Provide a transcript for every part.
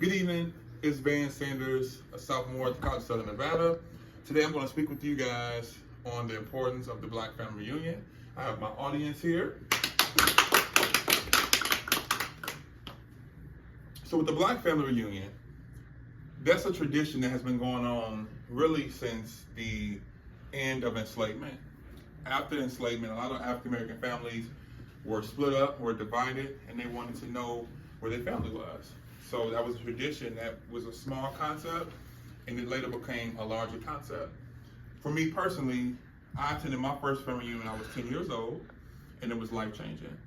Good evening, it's Vance Sanders, a sophomore at the College of Southern Nevada. Today I'm going to speak with you guys on the importance of the Black family reunion. I have my audience here. So with the Black family reunion, that's a tradition that has been going on really since the end of enslavement. After enslavement, a lot of African American families were split up, were divided, and they wanted to know where their family was. So that was a tradition that was a small concept, and it later became a larger concept. For me personally, I attended my first family reunion when I was 10 years old, and it was life-changing.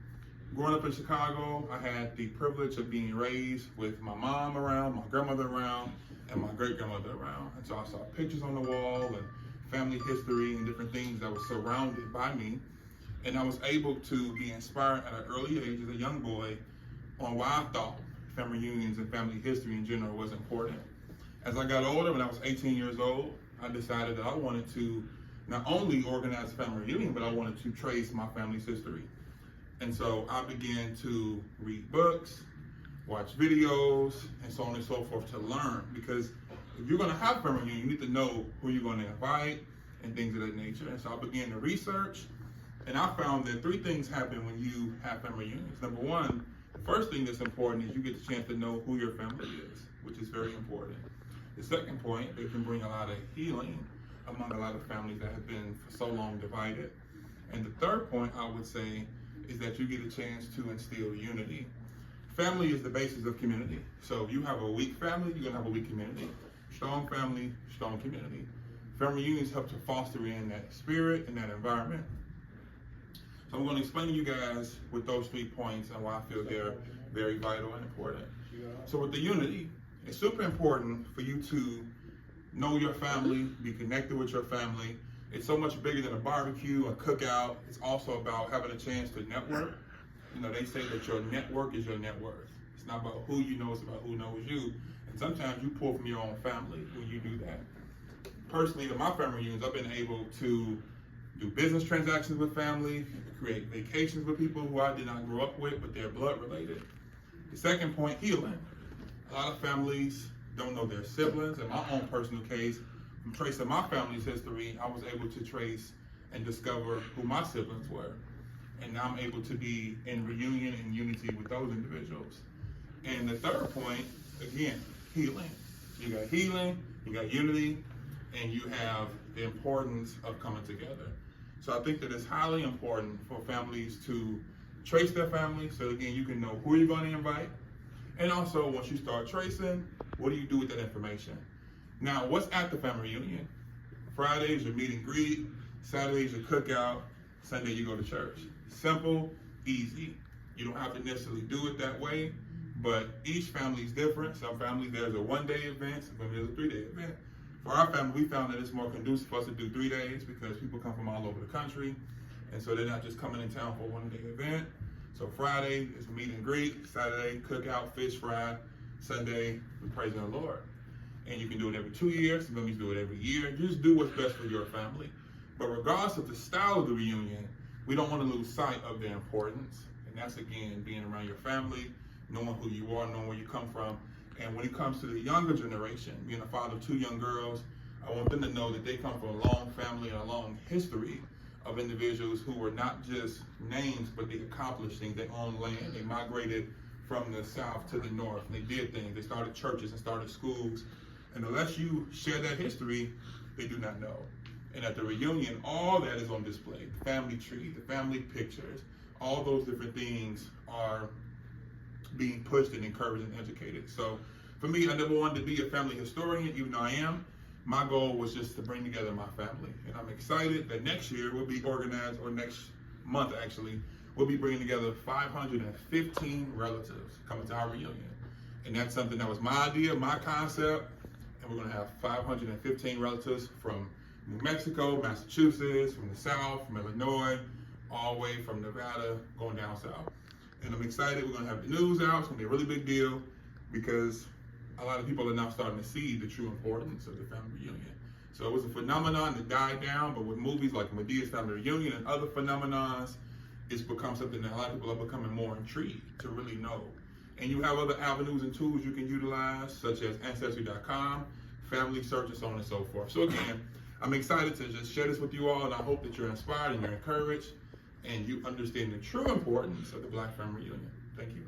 Growing up in Chicago, I had the privilege of being raised with my mom around, my grandmother around, and my great-grandmother around. And so I saw pictures on the wall and family history and different things that were surrounded by me. And I was able to be inspired at an early age as a young boy on why I thought family reunions and family history in general was important. As I got older, when I was 18 years old, I decided that I wanted to not only organize a family reunion, but I wanted to trace my family's history. And so I began to read books, watch videos, and so on and so forth to learn. Because if you're going to have a family reunion, you need to know who you're going to invite and things of that nature. And so I began to research, and I found that three things happen when you have family reunions. Number one, the first thing that's important is you get the chance to know who your family is, which is very important. The second point, it can bring a lot of healing among a lot of families that have been for so long divided. And the third point, I would say, is that you get a chance to instill unity. Family is the basis of community. So if you have a weak family, you're gonna have a weak community. Strong family, strong community. Family reunions help to foster in that spirit and that environment. So I'm going to explain to you guys with those 3 points and why I feel they're very vital and important. So with the unity, it's super important for you to know your family, be connected with your family. It's so much bigger than a barbecue, a cookout. It's also about having a chance to network. You know, they say that your network is your net worth. It's not about who you know, it's about who knows you. And sometimes you pull from your own family when you do that. Personally, in my family reunions, I've been able to do business transactions with family, create vacations with people who I did not grow up with, but they're blood related. The second point, healing. A lot of families don't know their siblings. In my own personal case, from tracing my family's history, I was able to trace and discover who my siblings were. And now I'm able to be in reunion and unity with those individuals. And the third point, again, healing. You got healing, you got unity, and you have the importance of coming together. So I think that it's highly important for families to trace their family, so again, you can know who you're going to invite. And also, once you start tracing, what do you do with that information? Now, what's at the family reunion? Friday is your meet and greet, Saturday is your cookout, Sunday you go to church. Simple, easy. You don't have to necessarily do it that way, but each family is different. Some families, there's a 1-day event, some families, there's a 3-day event. For our family, we found that it's more conducive for us to do 3 days because people come from all over the country. And so they're not just coming in town for a 1-day event. So Friday is meet and greet, Saturday, cookout, fish fry, Sunday, we praise the Lord. And you can do it every 2 years, some families do it every year. Just do what's best for your family. But regardless of the style of the reunion, we don't want to lose sight of their importance. And that's, again, being around your family, knowing who you are, knowing where you come from. And when it comes to the younger generation, being a father of 2 young girls, I want them to know that they come from a long family and a long history of individuals who were not just names, but they accomplished things. They owned land. They migrated from the south to the north. And they did things. They started churches and started schools. And unless you share that history, they do not know. And at the reunion, all that is on display. The family tree, the family pictures, all those different things are being pushed and encouraged and educated. So for me, I never wanted to be a family historian, even though I am. My goal was just to bring together my family. And I'm excited that next year we'll be organized, or next month actually, we'll be bringing together 515 relatives coming to our reunion. And that's something that was my idea, my concept. And we're gonna have 515 relatives from New Mexico, Massachusetts, from the South, from Illinois, all the way from Nevada, going down south. And I'm excited. We're going to have the news out. It's going to be a really big deal because a lot of people are now starting to see the true importance of the family reunion. So it was a phenomenon that died down, but with movies like Medea's Family Reunion and other phenomenons, it's become something that a lot of people are becoming more intrigued to really know. And you have other avenues and tools you can utilize, such as Ancestry.com, Family Search, and so on and so forth. So again, I'm excited to just share this with you all, and I hope that you're inspired and you're encouraged, and you understand the true importance of the Black Family Reunion. Thank you.